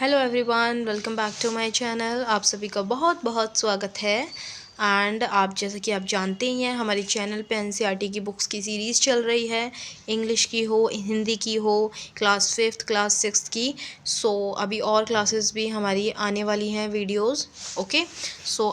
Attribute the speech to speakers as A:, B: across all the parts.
A: Hello everyone, welcome back to my channel. आप सभी का बहुत बहुत स्वागत है। एंड आप जैसा कि आप जानते ही हैं, हमारे चैनल पे एनसीईआरटी की बुक्स की सीरीज़ चल रही है। इंग्लिश की हो, हिंदी की हो, क्लास 5th क्लास 6th की। अभी और क्लासेस भी हमारी आने वाली हैं वीडियोस। ओके,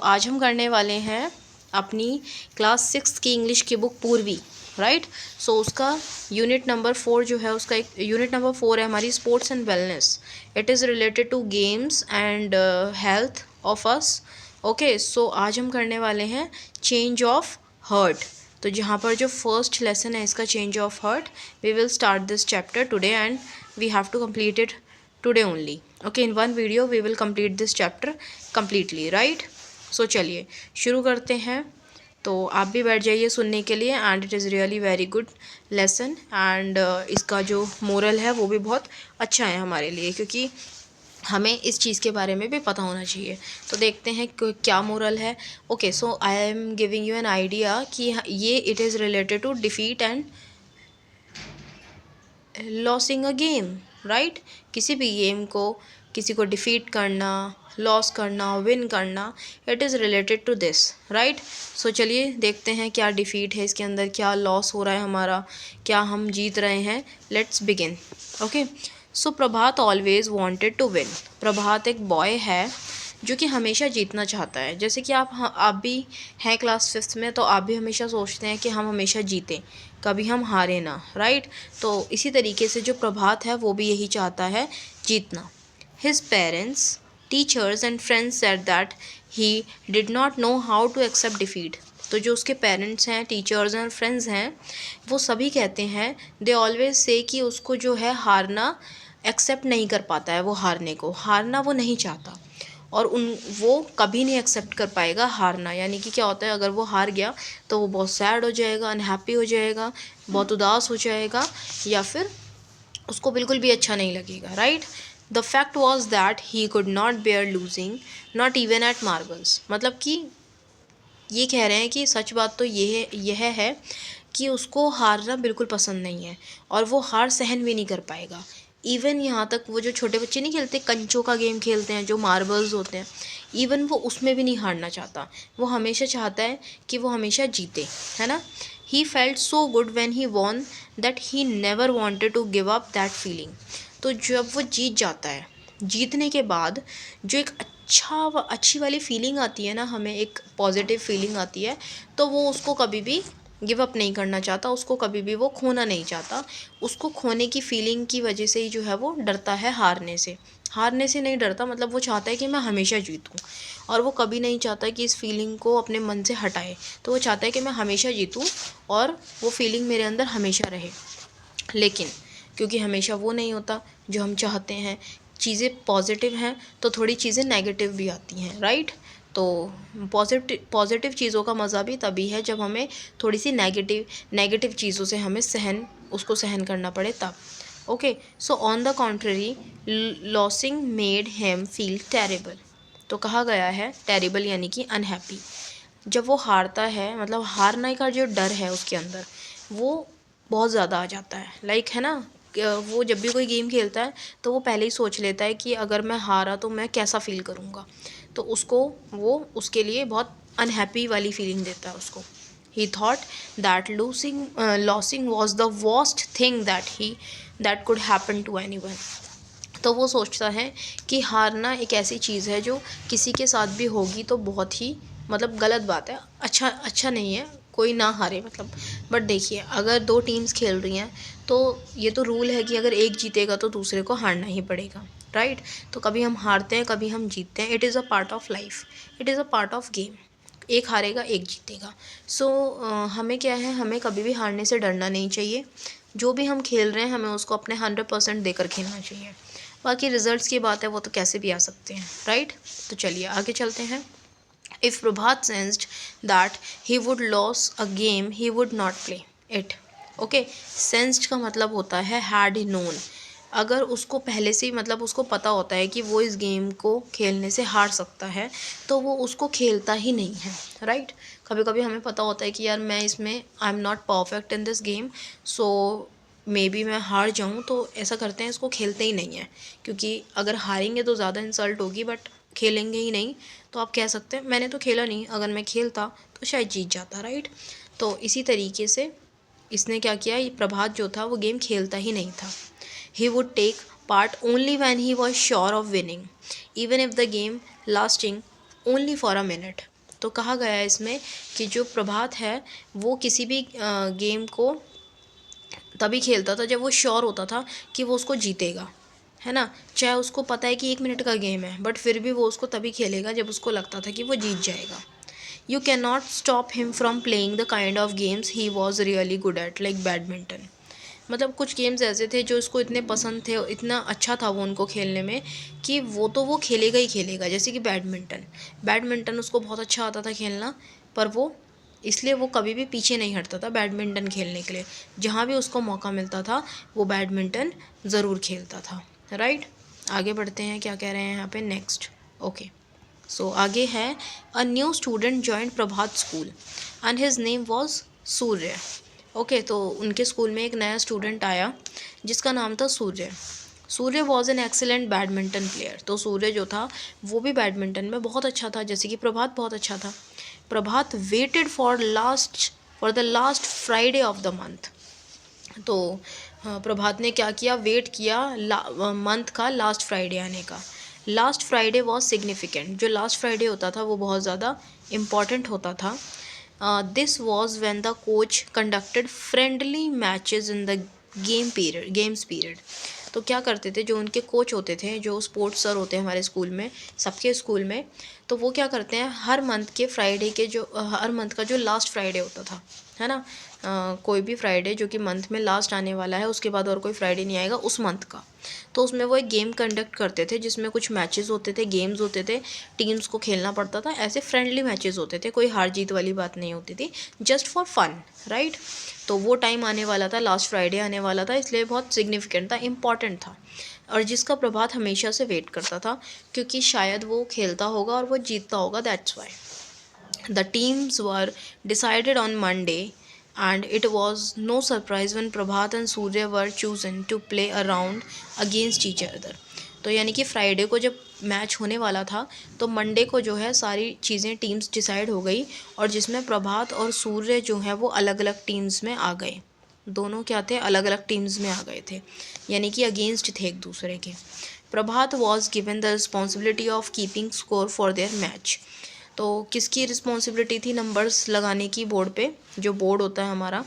A: आज हम करने वाले हैं अपनी क्लास 6th की इंग्लिश की बुक पूर्वी। राइट, उसका यूनिट नंबर 4 जो है, उसका एक यूनिट नंबर 4 है हमारी sports and wellness. It is related to games and health of us. Okay, आज हम करने वाले हैं चेंज ऑफ हर्ट। तो जहाँ पर जो फर्स्ट लेसन है इसका change of heart, we will start this chapter today and we have to complete it today only. Okay, in one video we will complete this chapter completely. Right, चलिए शुरू करते हैं। तो आप भी बैठ जाइए सुनने के लिए। And it is really very good lesson. And इसका जो मोरल है वो भी बहुत अच्छा है हमारे लिए, क्योंकि हमें इस चीज़ के बारे में भी पता होना चाहिए। तो देखते हैं क्या मोरल है। Okay, I am giving you an idea कि ये it is related to defeat and losing a game. Right, किसी भी गेम को, किसी को डिफीट करना, लॉस करना, विन करना, it is related to this. Right, चलिए देखते हैं क्या डिफीट है इसके अंदर, क्या लॉस हो रहा है हमारा, क्या हम जीत रहे हैं। Let's begin. Okay, Prabhat always wanted to win. Prabhat एक बॉय है जो कि हमेशा जीतना चाहता है। जैसे कि आप भी हैं क्लास 5th में, तो आप भी हमेशा सोचते हैं कि हम हमेशा जीतें, कभी हम हारे ना। राइट, तो इसी तरीके से जो प्रभात है वो भी यही चाहता है, जीतना। His parents, teachers and friends said that he did not know how to accept defeat. तो जो उसके पेरेंट्स हैं, टीचर्स और फ्रेंड्स हैं, वो सभी कहते हैं, दे ऑलवेज से, कि उसको जो है हारना एक्सेप्ट नहीं कर पाता है। वो हारना वो नहीं चाहता, और वो कभी नहीं एक्सेप्ट कर पाएगा हारना। यानी कि क्या होता है, अगर वो हार गया तो वो बहुत सैड हो जाएगा, अनहैप्पी हो जाएगा, बहुत उदास हो जाएगा, या फिर उसको बिल्कुल भी अच्छा नहीं लगेगा। Right, the fact was that he could not bear losing, not even at marbles. मतलब कि ये कह रहे हैं कि सच बात तो यह है कि उसको हारना बिल्कुल पसंद नहीं है, और वो हार सहन भी नहीं कर पाएगा। इवन यहाँ तक वो जो छोटे बच्चे नहीं खेलते, कंचों का गेम खेलते हैं, जो मार्बल्स होते हैं, इवन वो उसमें भी नहीं हारना चाहता। वो हमेशा चाहता है कि वो हमेशा जीते, है ना। He felt so good when he won that he never wanted to give up that feeling. तो जब वो जीत जाता है, जीतने के बाद जो एक अच्छी वाली फीलिंग आती है ना, हमें एक पॉजिटिव फीलिंग आती है, तो वो उसको कभी भी गिव अप नहीं करना चाहता, उसको कभी भी वो खोना नहीं चाहता। उसको खोने की फीलिंग की वजह से ही जो है वो डरता है हारने से नहीं डरता। मतलब वो चाहता है कि मैं हमेशा जीतूं, और वो कभी नहीं चाहता कि इस फीलिंग को अपने मन से हटाए। तो वो चाहता है कि मैं हमेशा जीतूं और वो फीलिंग मेरे अंदर हमेशा रहे। लेकिन क्योंकि हमेशा वो नहीं होता जो हम चाहते हैं, चीज़ें पॉजिटिव हैं तो थोड़ी चीज़ें नेगेटिव भी आती हैं। राइट, तो पॉजिटिव चीज़ों का मज़ा भी तभी है जब हमें थोड़ी सी नेगेटिव चीज़ों से हमें उसको सहन करना पड़े तब। Okay, on the contrary, losing made him feel terrible. तो कहा गया है टेरेबल यानी कि अनहैप्पी। जब वो हारता है, मतलब हारने का जो डर है उसके अंदर, वो बहुत ज़्यादा आ जाता है। लाइक है ना, वो जब भी कोई गेम खेलता है तो वो पहले ही सोच लेता है कि अगर मैं हारा तो मैं कैसा फ़ील करूँगा। तो वो उसके लिए बहुत अनहैप्पी वाली फीलिंग देता है उसको। He thought that losing was the worst thing that could happen to anyone. तो वो सोचता है कि हारना एक ऐसी चीज़ है जो किसी के साथ भी होगी तो बहुत ही, मतलब गलत बात है, अच्छा नहीं है कोई ना हारे, मतलब। बट देखिए, अगर दो टीम्स खेल रही हैं तो ये तो रूल है कि अगर एक जीतेगा तो दूसरे को हारना ही पड़ेगा। राइट, तो कभी हम हारते हैं, कभी हम जीतते हैं। It is a part of life, it is a part of game. एक हारेगा, एक जीतेगा। हमें क्या है, हमें कभी भी हारने से डरना नहीं चाहिए। जो भी हम खेल रहे हैं हमें उसको अपने 100% देकर खेलना चाहिए। बाकी रिजल्ट्स की बात है, वो तो कैसे भी आ सकते हैं। राइट, तो चलिए आगे चलते हैं। If Prabhat sensed that he would loss a game he would not play it. Okay, sensed का मतलब होता है हैड ही नोन। अगर उसको पहले से ही, मतलब उसको पता होता है कि वो इस गेम को खेलने से हार सकता है, तो वो उसको खेलता ही नहीं है। राइट, कभी कभी हमें पता होता है कि यार मैं इसमें I am not perfect in this game, so may be मैं हार जाऊँ, तो ऐसा करते हैं इसको खेलते ही नहीं है, क्योंकि अगर हारेंगे तो ज़्यादा इंसल्ट होगी, बट खेलेंगे ही नहीं तो आप कह सकते हैं मैंने तो खेला नहीं, अगर मैं खेलता तो शायद जीत जाता, राइट। तो इसी तरीके से इसने क्या किया, ये प्रभात जो था वो गेम खेलता ही नहीं था। He would take part only when he was sure of winning, even if the game lasting only for a minute. तो कहा गया है इसमें कि जो प्रभात है वो किसी भी गेम को तभी खेलता था जब वो श्योर होता था कि वो उसको जीतेगा, है ना। चाहे उसको पता है कि 1 मिनट का गेम है, बट फिर भी वो उसको तभी खेलेगा जब उसको लगता था कि वो जीत जाएगा। You can not stop him from playing the kind of games he was really good at, like badminton. मतलब कुछ गेम्स ऐसे थे जो उसको इतने पसंद थे, इतना अच्छा था वो उनको खेलने में, कि वो खेलेगा ही खेलेगा। जैसे कि बैडमिंटन, बैडमिंटन उसको बहुत अच्छा आता था खेलना, पर वो इसलिए वो कभी भी पीछे नहीं हटता था बैडमिंटन खेलने के लिए। जहाँ भी उसको मौका मिलता था वो बैडमिंटन ज़रूर खेलता था, राइट। आगे बढ़ते हैं, क्या कह रहे हैं यहाँ पे नेक्स्ट। ओके, सो आगे है, a new student joined Prabhat school and his name was Surya. Okay, तो उनके स्कूल में एक नया स्टूडेंट आया जिसका नाम था Surya. Surya was an excellent badminton player. तो सूर्य जो था वो भी बैडमिंटन में बहुत अच्छा था, जैसे कि प्रभात बहुत अच्छा था। Prabhat waited for the last Friday of the month. तो प्रभात ने क्या किया, वेट किया मंथ का लास्ट फ्राइडे आने का। Last Friday was significant. जो लास्ट फ्राइडे होता था वो बहुत ज़्यादा इम्पॉर्टेंट होता था। This was when the coach conducted friendly matches in the games period. तो क्या करते थे, जो उनके कोच होते थे, जो स्पोर्ट्स सर होते हैं हमारे स्कूल में, सबके स्कूल में, तो वो क्या करते हैं, हर मंथ के फ्राइडे के जो हर मंथ का जो लास्ट फ्राइडे होता था, है ना, कोई भी फ्राइडे जो कि मंथ में लास्ट आने वाला है, उसके बाद और कोई फ्राइडे नहीं आएगा उस मंथ का, तो उसमें वो एक गेम कंडक्ट करते थे जिसमें कुछ मैचेस होते थे, गेम्स होते थे, टीम्स को खेलना पड़ता था। ऐसे फ्रेंडली मैचेस होते थे, कोई हार जीत वाली बात नहीं होती थी, जस्ट फॉर फन, राइट। तो वो टाइम आने वाला था, लास्ट फ्राइडे आने वाला था, इसलिए बहुत सिग्निफिकेंट था, इम्पॉर्टेंट था, और जिसका प्रभात हमेशा से वेट करता था, क्योंकि शायद वो खेलता होगा और वो जीतता होगा, that's why. The teams were decided on Monday, and it was no surprise when Prabhat and Surya were chosen to play a round against each other. तो यानी कि फ्राइडे को जब मैच होने वाला था तो मंडे को जो है सारी चीज़ें टीम्स डिसाइड हो गई, और जिसमें प्रभात और सूर्य जो है वो अलग अलग टीम्स में आ गए। दोनों क्या थे, अलग अलग टीम्स में आ गए थे, यानी कि अगेंस्ट थे एक दूसरे के। Prabhat was given the responsibility of keeping score for their match. तो किसकी रिस्पॉन्सिबिलिटी थी, नंबर्स लगाने की, बोर्ड पे जो बोर्ड होता है हमारा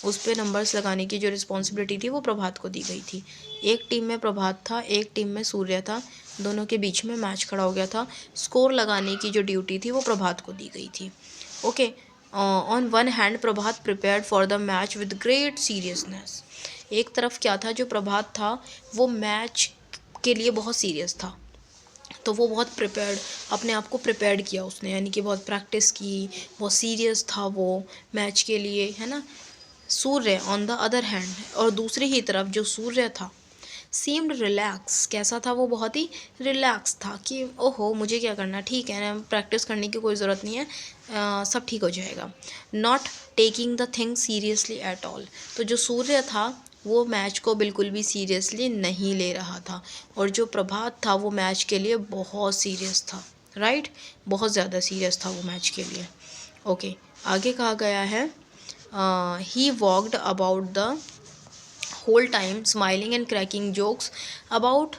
A: उस पे नंबर्स लगाने की जो रिस्पॉन्सिबिलिटी थी वो प्रभात को दी गई थी। एक टीम में प्रभात था, एक टीम में सूर्य था, दोनों के बीच में मैच खड़ा हो गया था। स्कोर लगाने की जो ड्यूटी थी वो प्रभात को दी गई थी। Okay, on one hand Prabhat prepared for the match with great seriousness. एक तरफ क्या था, जो प्रभात था वो मैच के लिए बहुत सीरियस था, तो वो बहुत प्रिपेयर्ड, अपने आप को प्रिपेयर्ड किया उसने, यानी कि बहुत प्रैक्टिस की, बहुत सीरियस था वो मैच के लिए, है ना। सूर्य ऑन द अदर हैंड, और दूसरी ही तरफ जो सूर्य था, सीम्ड रिलैक्स, कैसा था वो, बहुत ही रिलैक्स था कि ओहो मुझे क्या करना, ठीक है ना, प्रैक्टिस करने की कोई ज़रूरत नहीं है, सब ठीक हो जाएगा। Not taking the thing seriously at all. तो जो सूर्य था वो मैच को बिल्कुल भी सीरियसली नहीं ले रहा था, और जो प्रभात था वो मैच के लिए बहुत सीरियस था, राइट, बहुत ज़्यादा सीरियस था वो मैच के लिए। ओके, आगे कहा गया है, he walked about the whole time smiling and cracking jokes about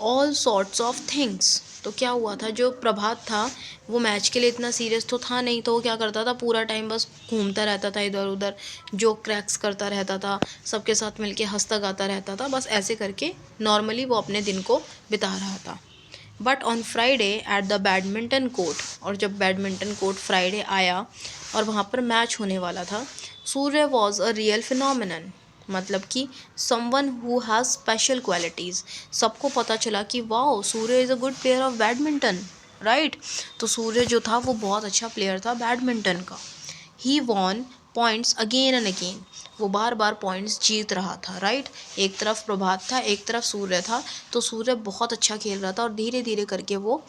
A: all sorts of things। तो क्या हुआ था, जो प्रभात था वो मैच के लिए इतना सीरियस तो था नहीं, तो वो क्या करता था, पूरा टाइम बस घूमता रहता था इधर उधर, जोक क्रैक्स करता रहता था, सबके साथ मिलके हंसता गाता रहता था, बस ऐसे करके नॉर्मली वो अपने दिन को बिता रहा था। But on Friday at the badminton court, और जब बैडमिंटन कोर्ट फ्राइडे आया और वहाँ पर मैच होने वाला था, सूर्य वॉज अ रियल फिनोमिनन, मतलब कि someone who has special qualities. सबको पता चला कि wow Surya is a good player of badminton, right. तो सूर्य जो था वो बहुत अच्छा प्लेयर था बैडमिंटन का। He won points again and again, वो बार बार पॉइंट्स जीत रहा था, राइट। एक तरफ प्रभात था, एक तरफ सूर्य था, तो सूर्य बहुत अच्छा खेल रहा था और धीरे धीरे करके वो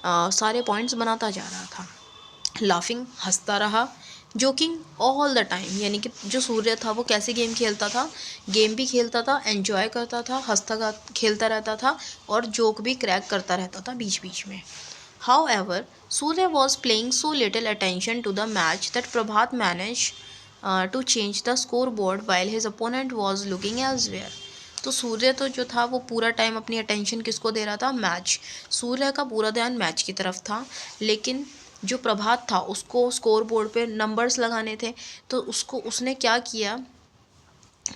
A: सारे पॉइंट्स बनाता जा रहा था। लाफिंग, हंसता रहा, जोकिंग ऑल द टाइम, यानी कि जो सूर्य था वो कैसे गेम खेलता था, गेम भी खेलता था, एंजॉय करता था, हंसता खेलता रहता था और जोक भी क्रैक करता रहता था बीच बीच में. However, Surya was paying so little attention to the match that Prabhat managed to change the scoreboard while his opponent was looking elsewhere. तो सूर्य तो जो था वो पूरा टाइम अपनी अटेंशन किसको दे रहा था, मैच. सूर्य का पूरा ध्यान मैच की तरफ था, लेकिन जो प्रभात था उसको स्कोर बोर्ड पे नंबर्स लगाने थे. तो उसने क्या किया,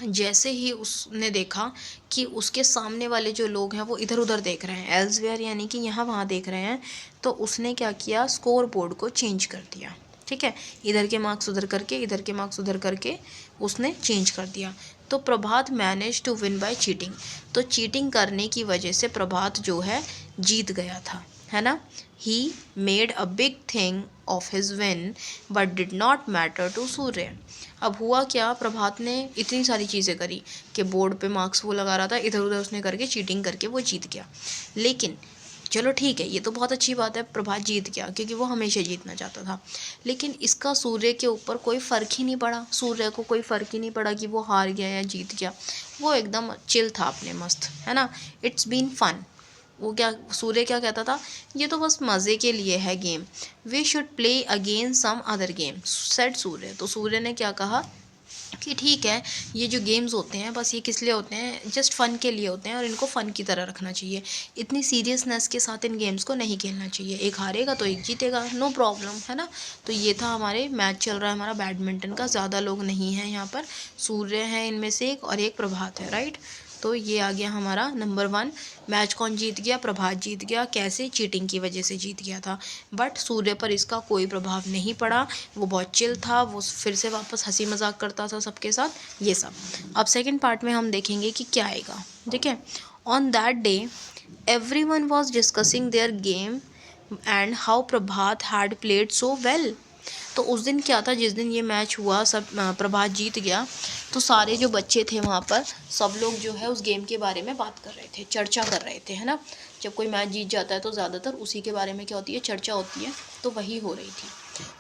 A: जैसे ही उसने देखा कि उसके सामने वाले जो लोग हैं वो इधर उधर देख रहे हैं, एल्सवेयर यानी कि यहाँ वहाँ देख रहे हैं, तो उसने क्या किया, स्कोर बोर्ड को चेंज कर दिया. ठीक है, इधर के मार्क्स उधर करके, इधर के मार्क्स उधर करके उसने चेंज कर दिया. तो Prabhat manage to win by cheating. तो चीटिंग करने की वजह से प्रभात जो है जीत गया था, है ना. He made a big thing of his win but did not matter to Surya. अब हुआ क्या, प्रभात ने इतनी सारी चीज़ें करी कि बोर्ड पे मार्क्स वो लगा रहा था, इधर उधर उसने करके चीटिंग करके वो जीत गया. लेकिन चलो ठीक है, ये तो बहुत अच्छी बात है, प्रभात जीत गया क्योंकि वो हमेशा जीतना चाहता था. लेकिन इसका सूर्य के ऊपर कोई फ़र्क ही नहीं पड़ा, सूर्य को कोई फ़र्क ही नहीं पड़ा कि वो हार गया या जीत गया. वो एकदम चिल था अपने मस्त, है ना. It's been fun. वो क्या, सूर्य क्या कहता था, ये तो बस मज़े के लिए है game. We should play again some other game said Surya. तो सूर्य ने क्या कहा कि ठीक है, ये जो गेम्स होते हैं बस ये किस लिए होते हैं, जस्ट फ़न के लिए होते हैं और इनको फ़न की तरह रखना चाहिए. इतनी सीरियसनेस के साथ इन गेम्स को नहीं खेलना चाहिए. एक हारेगा तो एक जीतेगा, नो प्रॉब्लम, है ना. तो ये था, हमारे मैच चल रहा है हमारा बैडमिंटन का, ज़्यादा लोग नहीं हैं यहाँ पर, सूर्य हैं इनमें से एक और एक प्रभात है, राइट. तो ये आ गया हमारा नंबर 1. मैच कौन जीत गया, प्रभात जीत गया. कैसे, चीटिंग की वजह से जीत गया था, बट सूर्य पर इसका कोई प्रभाव नहीं पड़ा. वो बहुत चिल था, वो फिर से वापस हंसी मजाक करता था सबके साथ, ये सब. अब सेकंड पार्ट में हम देखेंगे कि क्या आएगा. ठीक है. On that day every one was discussing their game and how Prabhat had played so well. तो उस दिन क्या था, जिस दिन ये मैच हुआ, सब प्रभात जीत गया, तो सारे जो बच्चे थे वहाँ पर, सब लोग जो है उस गेम के बारे में बात कर रहे थे, चर्चा कर रहे थे, है ना. जब कोई मैच जीत जाता है तो ज़्यादातर उसी के बारे में क्या होती है, चर्चा होती है. तो वही हो रही थी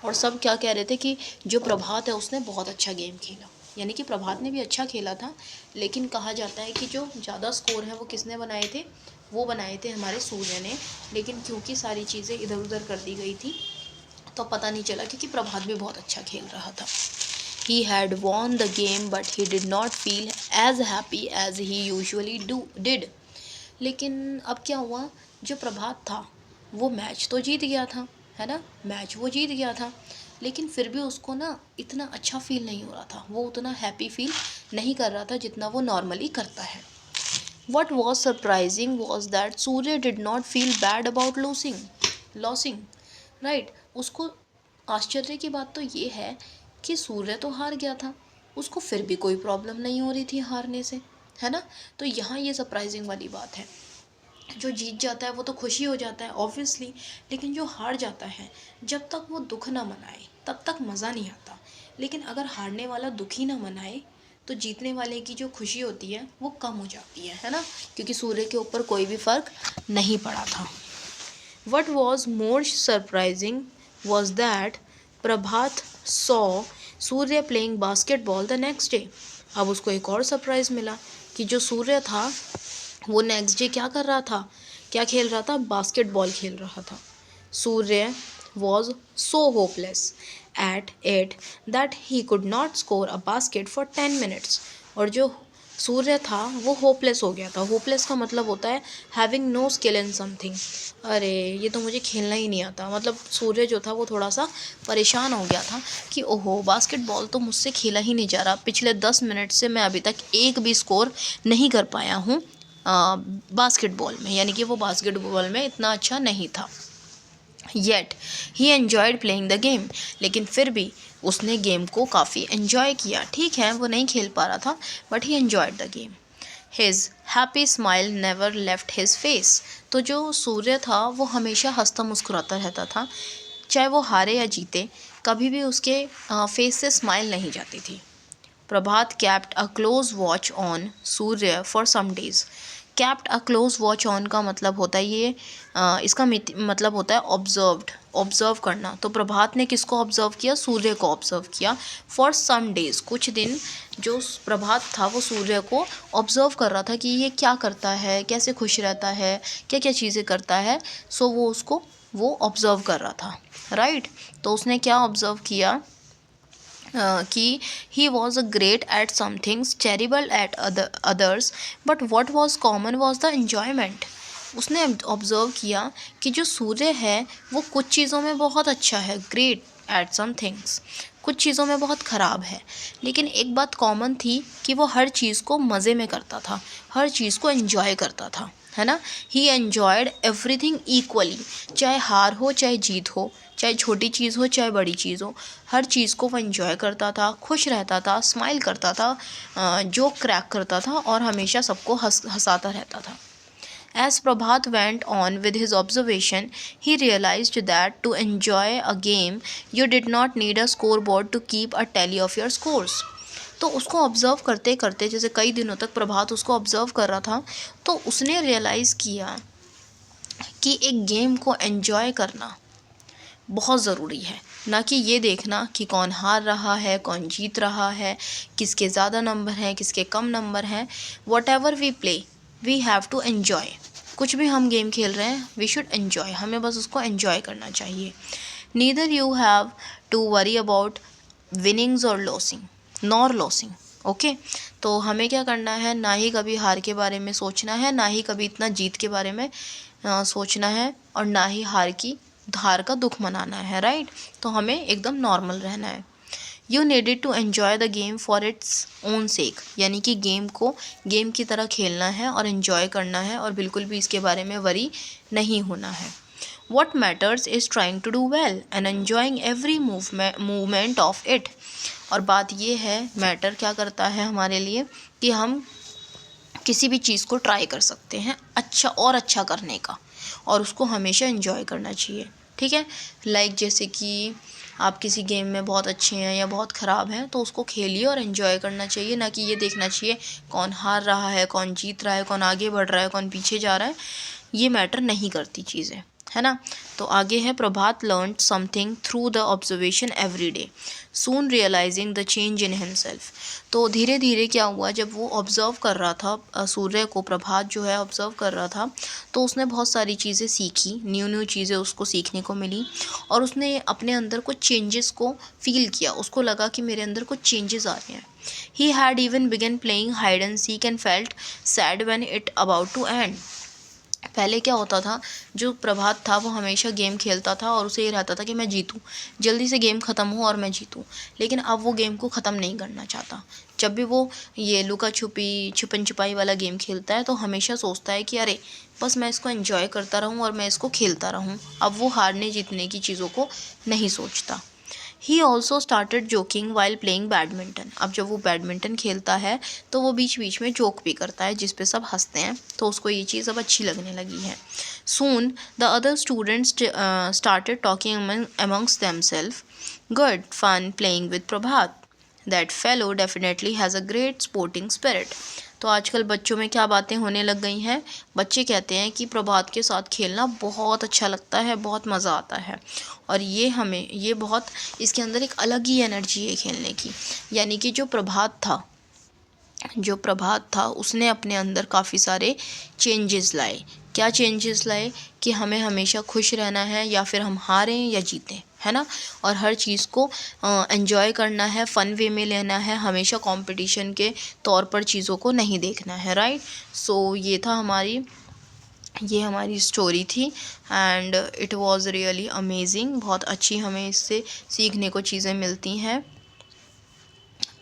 A: और सब क्या कह रहे थे कि जो प्रभात है उसने बहुत अच्छा गेम खेला, यानी कि प्रभात ने भी अच्छा खेला था. लेकिन कहा जाता है कि जो ज़्यादा स्कोर है वो किसने बनाए थे, वो बनाए थे हमारे सूर्य ने. लेकिन क्योंकि सारी चीज़ें इधर उधर कर दी गई थी तो पता नहीं चला, क्योंकि प्रभात भी बहुत अच्छा खेल रहा था. He had won the game but he did not feel as happy as he usually did. लेकिन अब क्या हुआ, जो प्रभात था वो मैच तो जीत गया था, है ना, मैच वो जीत गया था, लेकिन फिर भी उसको ना इतना अच्छा फील नहीं हो रहा था, वो उतना हैप्पी फील नहीं कर रहा था जितना वो नॉर्मली करता है. What was surprising was that Surya did not feel bad about losing, right. उसको आश्चर्य की बात तो ये है कि सूर्य तो हार गया था, उसको फिर भी कोई प्रॉब्लम नहीं हो रही थी हारने से, है ना. तो यहाँ ये सरप्राइजिंग वाली बात है. जो जीत जाता है वो तो खुशी हो जाता है ऑब्वियसली, लेकिन जो हार जाता है, जब तक वो दुख ना मनाए तब तक मज़ा नहीं आता. लेकिन अगर हारने वाला दुख ही ना मनाए तो जीतने वाले की जो खुशी होती है वो कम हो जाती है ना, क्योंकि सूर्य के ऊपर कोई भी फ़र्क नहीं पड़ा था. What was more surprising was that Prabhat saw Surya playing basketball the next day. अब उसको एक और सरप्राइज़ मिला कि जो सूर्य था वो नेक्स्ट डे क्या कर रहा था, क्या खेल रहा था, बास्केटबॉल खेल रहा था. सूर्य was so hopeless at it that he could not score a basket for 10 minutes. और जो सूर्य था वो होपलेस हो गया था. होपलेस का मतलब होता है having no skill in something. अरे ये तो मुझे खेलना ही नहीं आता, मतलब सूर्य जो था वो थोड़ा सा परेशान हो गया था कि ओहो, बास्केटबॉल तो मुझसे खेला ही नहीं जा रहा, पिछले 10 मिनट से मैं अभी तक एक भी स्कोर नहीं कर पाया हूँ बास्केटबॉल में, यानी कि वो बास्केटबॉल में इतना अच्छा नहीं था. Yet he enjoyed playing the game. लेकिन फिर भी उसने गेम को काफ़ी एन्जॉय किया. ठीक है, वो नहीं खेल पा रहा था but he enjoyed the game. His happy smile never left his face. तो जो सूर्य था वो हमेशा हंसता मुस्कुराता रहता था, चाहे वो हारे या जीते, कभी भी उसके फेस से स्माइल नहीं जाती थी. प्रभात kept a close watch on Surya for some days. Kept a close watch on का मतलब होता है ये इसका मतलब होता है ऑब्जर्व करना। तो प्रभात ने किसको ऑब्जर्व किया? सूर्य को ऑब्जर्व किया फॉर सम डेज। कुछ दिन जो प्रभात था वो सूर्य को ऑब्जर्व कर रहा था कि ये क्या करता है, कैसे खुश रहता है, क्या क्या चीज़ें करता है। सो वो ऑब्जर्व कर रहा था, राइट। तो उसने क्या ऑब्जर्व किया कि he was a great at some things, terrible at others, but what was common was the enjoyment. उसने ऑब्जर्व किया कि जो सूर्य है वो कुछ चीज़ों में बहुत अच्छा है, ग्रेट एट सम थिंग्स, कुछ चीज़ों में बहुत ख़राब है, लेकिन एक बात कॉमन थी कि वो हर चीज़ को मज़े में करता था, हर चीज़ को एंजॉय करता था, है ना। ही एन्जॉयड एवरीथिंग इक्वली, चाहे हार हो चाहे जीत हो, चाहे छोटी चीज़ हो चाहे बड़ी चीज़ हो, हर चीज़ को वो एंजॉय करता था, खुश रहता था, स्माइल करता था, जोक क्रैक करता था और हमेशा सबको हंसाता रहता था। As Prabhat went on with his observation, he realized that to enjoy a game, you did not need a scoreboard to keep a tally of your scores. तो उसको ऑब्ज़र्व करते करते, जैसे कई दिनों तक प्रभात उसको ऑब्ज़र्व कर रहा था, तो उसने रियलाइज़ किया कि एक गेम को एंजॉय करना बहुत ज़रूरी है, ना कि ये देखना कि कौन हार रहा है, कौन जीत रहा है, किसके ज़्यादा नंबर हैं, किसके कम नंबर हैं। Whatever we play we have to enjoy. कुछ भी हम गेम खेल रहे हैं, वी शुड एन्जॉय, हमें बस उसको एन्जॉय करना चाहिए। Neither you have to worry about winnings और लॉसिंग। ओके, तो हमें क्या करना है, ना ही कभी हार के बारे में सोचना है, ना ही कभी इतना जीत के बारे में सोचना है, और ना ही हार का दुख मनाना है, राइट। तो हमें एकदम नॉर्मल रहना है। You needed to enjoy the game for its own sake, यानी कि गेम को गेम की तरह खेलना है और एन्जॉय करना है, और बिल्कुल भी इसके बारे में वरी नहीं होना है। What matters is trying to do well and enjoying every movement of it. और बात ये है, मैटर क्या करता है हमारे लिए, कि हम किसी भी चीज़ को ट्राई कर सकते हैं अच्छा और अच्छा करने का, और उसको हमेशा एंजॉय करना चाहिए, ठीक है। लाइक जैसे कि आप किसी गेम में बहुत अच्छे हैं या बहुत ख़राब हैं, तो उसको खेलिए और एंजॉय करना चाहिए, ना कि ये देखना चाहिए कौन हार रहा है, कौन जीत रहा है, कौन आगे बढ़ रहा है, कौन पीछे जा रहा है। ये मैटर नहीं करती चीज़ें, है ना। तो आगे है, Prabhat learned something through the observation every day, soon realizing the change in himself. तो धीरे धीरे क्या हुआ, जब वो ऑब्ज़र्व कर रहा था सूर्य को, प्रभात जो है ऑब्ज़र्व कर रहा था, तो उसने बहुत सारी चीज़ें सीखी, न्यू चीज़ें उसको सीखने को मिली, और उसने अपने अंदर कुछ चेंजेस को फील किया, उसको लगा कि मेरे अंदर कुछ चेंजेस आ रहे हैं। He had even begun playing hide and seek and felt sad when it about to end. पहले क्या होता था, जो प्रभात था वो हमेशा गेम खेलता था और उसे ये रहता था कि मैं जीतूं, जल्दी से गेम ख़त्म हो और मैं जीतूं, लेकिन अब वो गेम को ख़त्म नहीं करना चाहता। जब भी वो ये लुका छुपी छुपन छुपाई वाला गेम खेलता है, तो हमेशा सोचता है कि अरे बस मैं इसको एंजॉय करता रहूं और मैं इसको खेलता रहूं। अब वो हारने जीतने की चीज़ों को नहीं सोचता। He also started joking while playing badminton. अब जब वो बैडमिंटन खेलता है तो वो बीच बीच में जोक भी करता है, जिस पे सब हंसते हैं, तो उसको ये चीज़ अब अच्छी लगने लगी है। Soon the other students started talking amongst themselves, good fun playing with Prabhat, that fellow definitely has a great sporting spirit. तो आजकल बच्चों में क्या बातें होने लग गई हैं, बच्चे कहते हैं कि प्रभात के साथ खेलना बहुत अच्छा लगता है, बहुत मज़ा आता है, और ये बहुत, इसके अंदर एक अलग ही एनर्जी है खेलने की। यानी कि जो प्रभात था उसने अपने अंदर काफ़ी सारे चेंजेस लाए। क्या चेंजेस लाए, कि हमें हमेशा खुश रहना है, या फिर हम हारें या जीतें, है ना, और हर चीज़ को एंजॉय करना है, फ़न वे में लेना है, हमेशा कंपटीशन के तौर पर चीज़ों को नहीं देखना है, राइट। सो ये हमारी स्टोरी थी, and it was really amazing. बहुत अच्छी हमें इससे सीखने को चीज़ें मिलती हैं।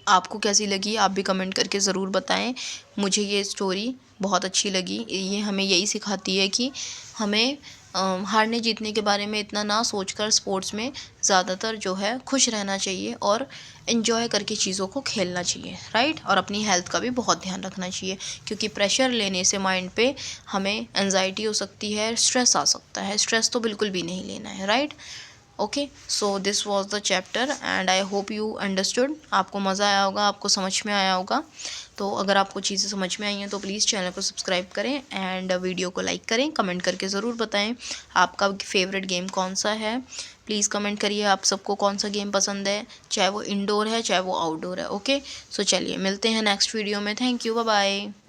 A: आपको कैसी लगी, आप भी कमेंट करके ज़रूर बताएं। मुझे ये स्टोरी बहुत अच्छी लगी। ये हमें यही सिखाती है कि हमें हारने जीतने के बारे में इतना ना सोचकर स्पोर्ट्स में ज़्यादातर जो है खुश रहना चाहिए और एंजॉय करके चीज़ों को खेलना चाहिए, राइट। और अपनी हेल्थ का भी बहुत ध्यान रखना चाहिए, क्योंकि प्रेशर लेने से माइंड पे हमें एंजाइटी हो सकती है, स्ट्रेस आ सकता है। स्ट्रेस तो बिल्कुल भी नहीं लेना है, right. Okay, so this was the chapter and I hope you understood. आपको मज़ा आया होगा, आपको समझ में आया होगा। तो अगर आपको चीज़ें समझ में आई हैं तो प्लीज़ चैनल को सब्सक्राइब करें एंड वीडियो को लाइक करें। कमेंट करके ज़रूर बताएं आपका फेवरेट गेम कौन सा है। प्लीज़ कमेंट करिए आप सबको कौन सा गेम पसंद है, चाहे वो इंडोर है चाहे वो आउटडोर है। ओके, सो चलिए मिलते हैं नेक्स्ट वीडियो में। Thank you, bye bye.